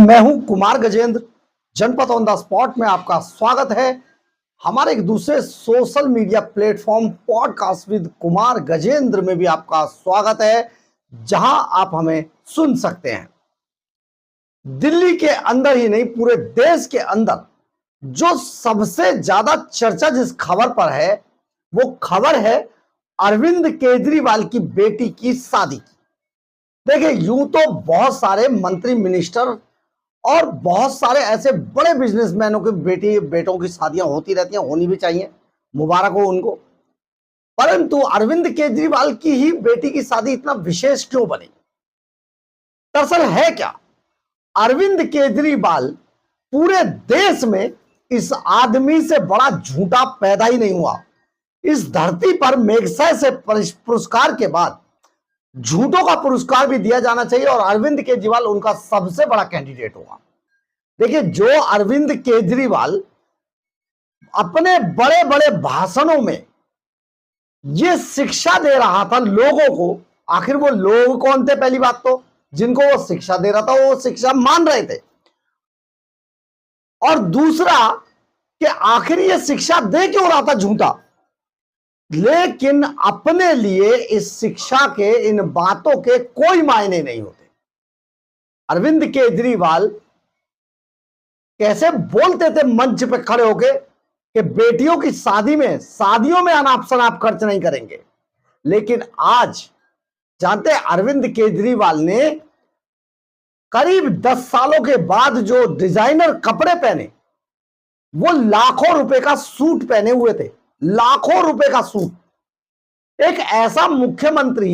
मैं हूं कुमार गजेंद्र। जनपद ऑन द स्पॉट में आपका स्वागत है। हमारे एक दूसरे social media platform podcast with Kumar Gajendra में भी आपका स्वागत है, जहां आप हमें सुन सकते हैं। दिल्ली के अंदर ही नहीं, पूरे देश के अंदर जो सबसे ज्यादा चर्चा जिस खबर पर है, वो खबर है अरविंद केजरीवाल की बेटी की शादी की। देखिए, यूं तो बहुत सारे मंत्री, मिनिस्टर और बहुत सारे ऐसे बड़े बिजनेसमैनों के बेटों की शादियां होती रहती हैं, होनी भी चाहिए, मुबारक हो उनको। परंतु अरविंद केजरीवाल की ही बेटी की शादी इतना विशेष क्यों बनी? दरअसल है क्या, अरविंद केजरीवाल पूरे देश में इस आदमी से बड़ा झूठा पैदा ही नहीं हुआ। इस धरती पर मैग्सेसे से पुरस्कार के बाद झूठों का पुरस्कार भी दिया जाना चाहिए और अरविंद केजरीवाल उनका सबसे बड़ा कैंडिडेट होगा। देखिए, जो अरविंद केजरीवाल अपने बड़े बड़े भाषणों में ये शिक्षा दे रहा था लोगों को, आखिर वो लोग कौन थे? पहली बात तो जिनको वो शिक्षा दे रहा था वो शिक्षा मान रहे थे, और दूसरा कि आखिर ये शिक्षा दे क्यों रहा था झूठा। लेकिन अपने लिए इस शिक्षा के, इन बातों के कोई मायने नहीं होते। अरविंद केजरीवाल कैसे बोलते थे मंच पे खड़े होके कि बेटियों की शादियों में अनाप शनाप खर्च नहीं करेंगे। लेकिन आज जानते हैं, अरविंद केजरीवाल ने करीब 10 सालों के बाद जो डिजाइनर कपड़े पहने, वो लाखों रुपए का सूट पहने हुए थे, लाखों रुपए का सूट। एक ऐसा मुख्यमंत्री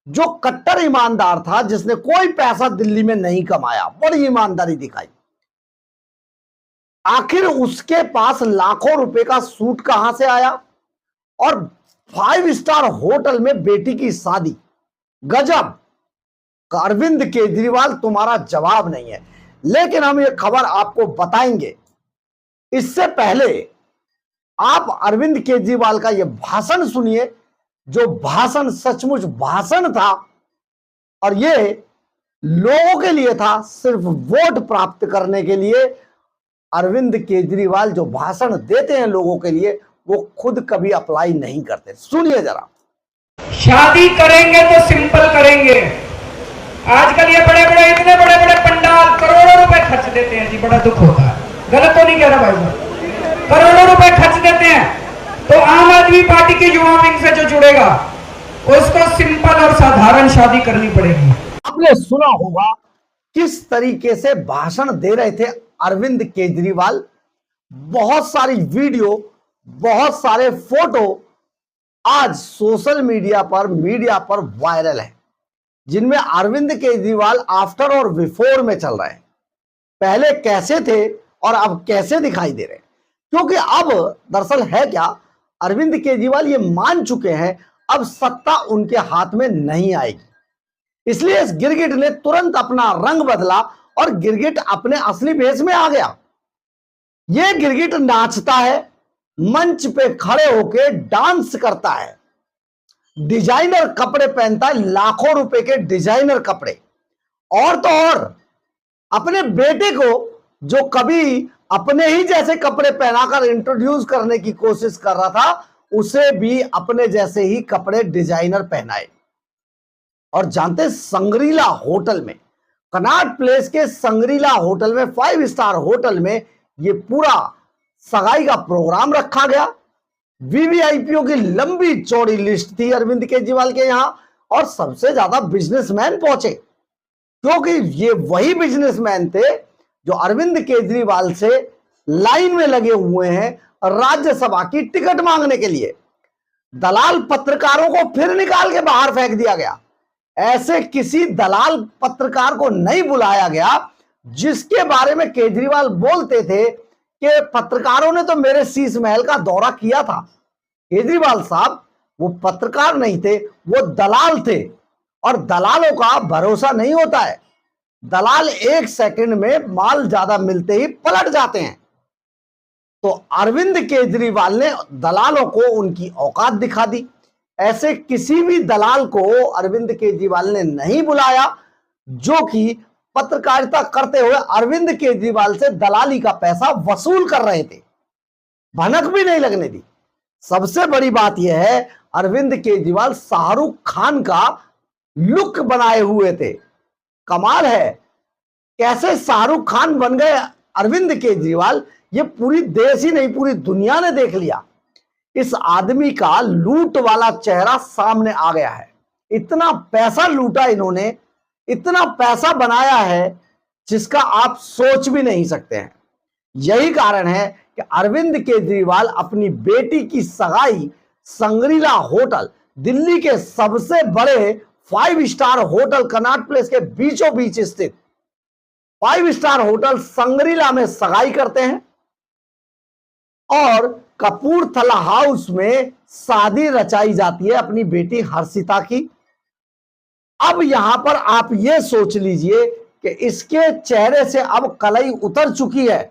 जो कट्टर ईमानदार था, जिसने कोई पैसा दिल्ली में नहीं कमाया, बड़ी ईमानदारी दिखाई, आखिर उसके पास लाखों रुपए का सूट कहां से आया? और 5 स्टार होटल में बेटी की शादी, गजब। अरविंद केजरीवाल, तुम्हारा जवाब नहीं है। लेकिन हम ये खबर आपको बताएंगे। इससे पहले आप अरविंद केजरीवाल का यह भाषण सुनिए, जो भाषण सचमुच भाषण था, और ये लोगों के लिए था, सिर्फ वोट प्राप्त करने के लिए। अरविंद केजरीवाल जो भाषण देते हैं लोगों के लिए, वो खुद कभी अप्लाई नहीं करते। सुनिए जरा। शादी करेंगे तो सिंपल करेंगे। आजकल ये बड़े बड़े, इतने बड़े बड़े पंडाल करोड़ों रुपए खर्च देते हैं जी, बड़ा दुख होता है। गलत तो नहीं कह रहा भाई साहब, करोड़ों रुपए खर्च देते हैं। तो आम आदमी पार्टी की युवा विंग से जो जुड़ेगा, उसको सिंपल और साधारण शादी करनी पड़ेगी। आपने सुना होगा किस तरीके से भाषण दे रहे थे अरविंद केजरीवाल। बहुत सारी वीडियो, बहुत सारे फोटो आज सोशल मीडिया पर वायरल है, जिनमें अरविंद केजरीवाल आफ्टर और बिफोर में चल रहे हैं। पहले कैसे थे और अब कैसे दिखाई दे रहे हैं। क्योंकि अब दरअसल है क्या, अरविंद केजरीवाल ये मान चुके हैं अब सत्ता उनके हाथ में नहीं आएगी। इसलिए इस गिरगिट ने तुरंत अपना रंग बदला और गिरगिट अपने असली भेष में आ गया। यह गिरगिट नाचता है, मंच पे खड़े होके डांस करता है, डिजाइनर कपड़े पहनता है, लाखों रुपए के डिजाइनर कपड़े। और तो और अपने बेटे को, जो कभी अपने ही जैसे कपड़े पहनाकर इंट्रोड्यूस करने की कोशिश कर रहा था, उसे भी अपने जैसे ही कपड़े डिजाइनर पहनाए। और जानते, संग्रीला होटल में, कनॉट प्लेस के संग्रीला होटल में, 5 स्टार होटल में ये पूरा सगाई का प्रोग्राम रखा गया। वीवीआईपीओ की लंबी चौड़ी लिस्ट थी अरविंद केजरीवाल के यहां, और सबसे ज्यादा बिजनेसमैन पहुंचे, क्योंकि ये वही बिजनेसमैन थे जो अरविंद केजरीवाल से लाइन में लगे हुए हैं राज्यसभा की टिकट मांगने के लिए। दलाल पत्रकारों को फिर निकाल के बाहर फेंक दिया गया। ऐसे किसी दलाल पत्रकार को नहीं बुलाया गया जिसके बारे में केजरीवाल बोलते थे कि पत्रकारों ने तो मेरे शीश महल का दौरा किया था। केजरीवाल साहब वो पत्रकार नहीं थे, वो दलाल थे, और दलालों का भरोसा नहीं होता है। दलाल 1 सेकंड में माल ज्यादा मिलते ही पलट जाते हैं। तो अरविंद केजरीवाल ने दलालों को उनकी औकात दिखा दी। ऐसे किसी भी दलाल को अरविंद केजरीवाल ने नहीं बुलाया जो कि पत्रकारिता करते हुए अरविंद केजरीवाल से दलाली का पैसा वसूल कर रहे थे, भनक भी नहीं लगने दी। सबसे बड़ी बात यह है, अरविंद केजरीवाल शाहरुख खान का लुक बनाए हुए थे। कमाल है, कैसे शाहरुख खान बन गए अरविंद केजरीवाल, ये पूरी देश ही नहीं पूरी दुनिया ने देख लिया। इस आदमी का लूट वाला चेहरा सामने आ गया है। इतना पैसा लूटा इन्होंने, इतना पैसा बनाया है जिसका आप सोच भी नहीं सकते हैं। यही कारण है कि अरविंद केजरीवाल अपनी बेटी की सगाई संग्रीला होटल, दिल्ली के सबसे बड़े 5 स्टार होटल कनॉट प्लेस के बीचों बीच स्थित 5 स्टार होटल संग्रीला में सगाई करते हैं और कपूरथला हाउस में शादी रचाई जाती है अपनी बेटी हर्षिता की। अब यहां पर आप यह सोच लीजिए कि इसके चेहरे से अब कलई उतर चुकी है,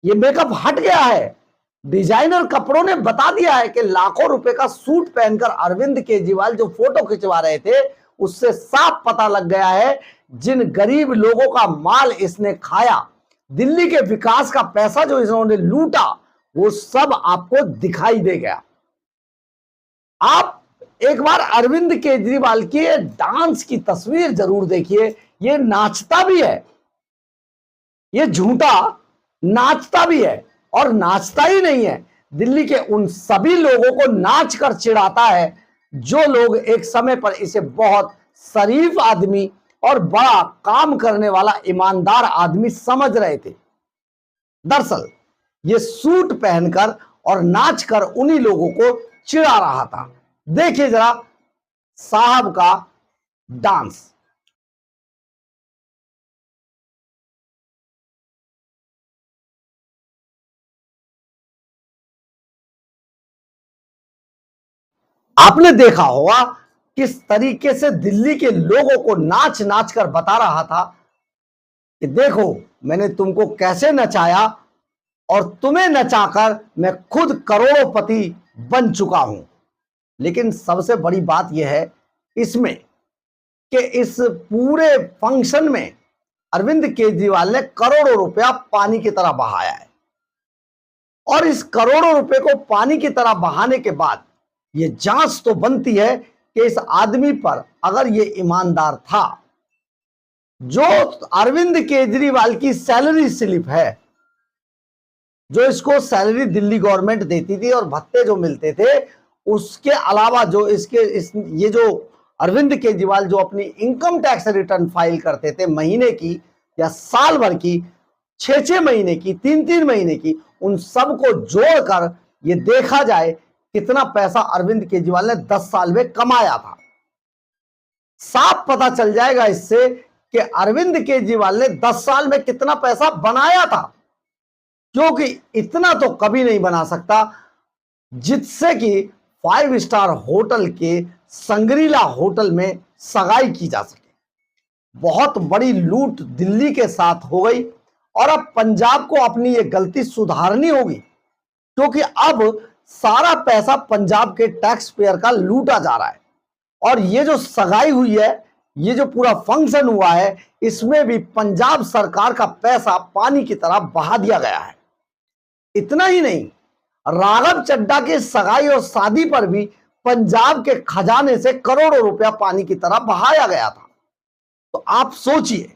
ये मेकअप हट गया है। डिजाइनर कपड़ों ने बता दिया है कि लाखों रुपए का सूट पहनकर अरविंद केजरीवाल जो फोटो खिंचवा रहे थे, उससे साफ पता लग गया है जिन गरीब लोगों का माल इसने खाया, दिल्ली के विकास का पैसा जो इन्होंने लूटा, वो सब आपको दिखाई दे गया। आप एक बार अरविंद केजरीवाल की डांस की तस्वीर जरूर देखिए। ये नाचता भी है, ये झूठा नाचता भी है, और नाचता ही नहीं है, दिल्ली के उन सभी लोगों को नाच कर चिढ़ाता है जो लोग एक समय पर इसे बहुत शरीफ आदमी और बड़ा काम करने वाला ईमानदार आदमी समझ रहे थे। दरअसल ये सूट पहनकर और नाचकर उन्हीं लोगों को चिढ़ा रहा था। देखिए जरा साहब का डांस। आपने देखा होगा किस तरीके से दिल्ली के लोगों को नाच नाच कर बता रहा था कि देखो मैंने तुमको कैसे नचाया और तुम्हें नचाकर मैं खुद करोड़पति बन चुका हूं। लेकिन सबसे बड़ी बात यह है इसमें कि इस पूरे फंक्शन में अरविंद केजरीवाल ने करोड़ों रुपया पानी की तरह बहाया है, और इस करोड़ों रुपए को पानी की तरह बहाने के बाद यह जांच तो बनती है कि इस आदमी पर अगर ये ईमानदार था, जो अरविंद केजरीवाल की सैलरी स्लिप है, जो इसको सैलरी दिल्ली गवर्नमेंट देती थी और भत्ते जो मिलते थे, उसके अलावा जो ये जो अरविंद केजरीवाल जो अपनी इनकम टैक्स रिटर्न फाइल करते थे महीने की या साल भर की, 6-6 महीने की, 3-3 महीने की, उन सबको जोड़कर ये देखा जाए कितना पैसा अरविंद केजरीवाल ने 10 साल में कमाया था। साफ पता चल जाएगा इससे कि अरविंद केजरीवाल ने 10 साल में कितना पैसा बनाया था, क्योंकि इतना तो कभी नहीं बना सकता जिससे कि 5 स्टार होटल के संग्रीला होटल में सगाई की जा सके। बहुत बड़ी लूट दिल्ली के साथ हो गई, और अब पंजाब को अपनी ये गलती सुधारनी होगी, क्योंकि अब सारा पैसा पंजाब के टैक्स पेयर का लूटा जा रहा है। और ये जो सगाई हुई है, ये जो पूरा फंक्शन हुआ है, इसमें भी पंजाब सरकार का पैसा पानी की तरह बहा दिया गया है। इतना ही नहीं, राघव चड्ढा की सगाई और शादी पर भी पंजाब के खजाने से करोड़ों रुपया पानी की तरह बहाया गया था। तो आप सोचिए,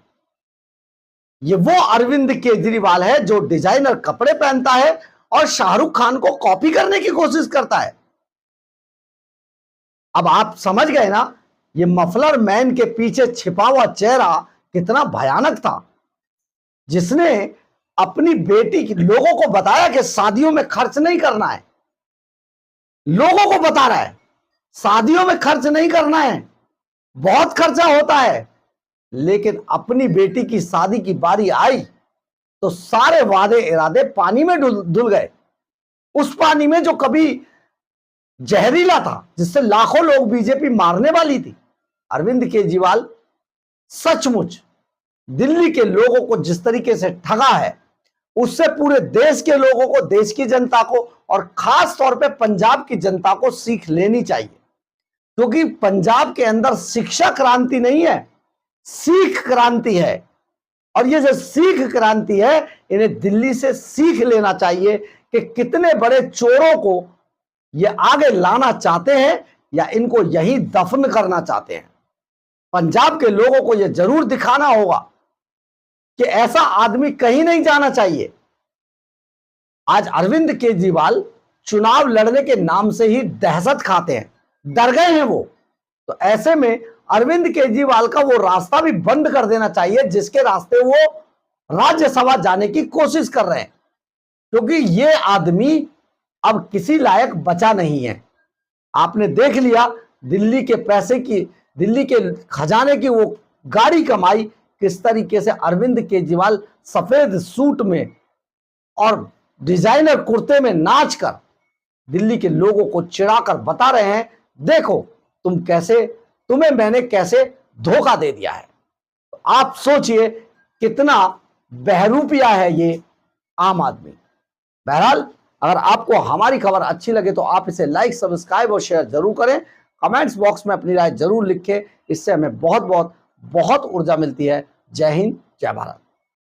ये वो अरविंद केजरीवाल है जो डिजाइनर कपड़े पहनता है और शाहरुख खान को कॉपी करने की कोशिश करता है। अब आप समझ गए ना, ये मफलर मैन के पीछे छिपा हुआ चेहरा कितना भयानक था, जिसने अपनी बेटी की लोगों को बताया कि शादियों में खर्च नहीं करना है। लोगों को बता रहा है शादियों में खर्च नहीं करना है, बहुत खर्चा होता है। लेकिन अपनी बेटी की शादी की बारी आई तो सारे वादे इरादे पानी में धुल गए। उस पानी में जो कभी जहरीला था, जिससे लाखों लोग बीजेपी मारने वाली थी। अरविंद केजरीवाल सचमुच दिल्ली के लोगों को जिस तरीके से ठगा है, उससे पूरे देश के लोगों को, देश की जनता को, और खास तौर पे पंजाब की जनता को सीख लेनी चाहिए। क्योंकि पंजाब के अंदर शिक्षा क्रांति नहीं है, सीख क्रांति है। और ये जो सिख क्रांति है, इन्हें दिल्ली से सीख लेना चाहिए कि कितने बड़े चोरों को ये आगे लाना चाहते हैं या इनको यहीं दफन करना चाहते हैं। पंजाब के लोगों को यह जरूर दिखाना होगा कि ऐसा आदमी कहीं नहीं जाना चाहिए। आज अरविंद केजरीवाल चुनाव लड़ने के नाम से ही दहशत खाते हैं, डर गए हैं वो। तो ऐसे में अरविंद केजरीवाल का वो रास्ता भी बंद कर देना चाहिए जिसके रास्ते वो राज्यसभा जाने की कोशिश कर रहे हैं, क्योंकि ये आदमी अब किसी लायक बचा नहीं है। आपने देख लिया दिल्ली के पैसे की, दिल्ली के खजाने की वो गाड़ी कमाई किस तरीके से अरविंद केजरीवाल सफेद सूट में और डिजाइनर कुर्ते में नाचकर दिल्ली के लोगों को चिढ़ाकर बता रहे हैं, देखो तुम्हें मैंने कैसे धोखा दे दिया है। तो आप सोचिए कितना बहरूपिया है ये आम आदमी। बहरहाल, अगर आपको हमारी खबर अच्छी लगे तो आप इसे लाइक, सब्सक्राइब और शेयर जरूर करें। कमेंट्स बॉक्स में अपनी राय जरूर लिखें, इससे हमें बहुत बहुत बहुत ऊर्जा मिलती है। जय हिंद, जय भारत।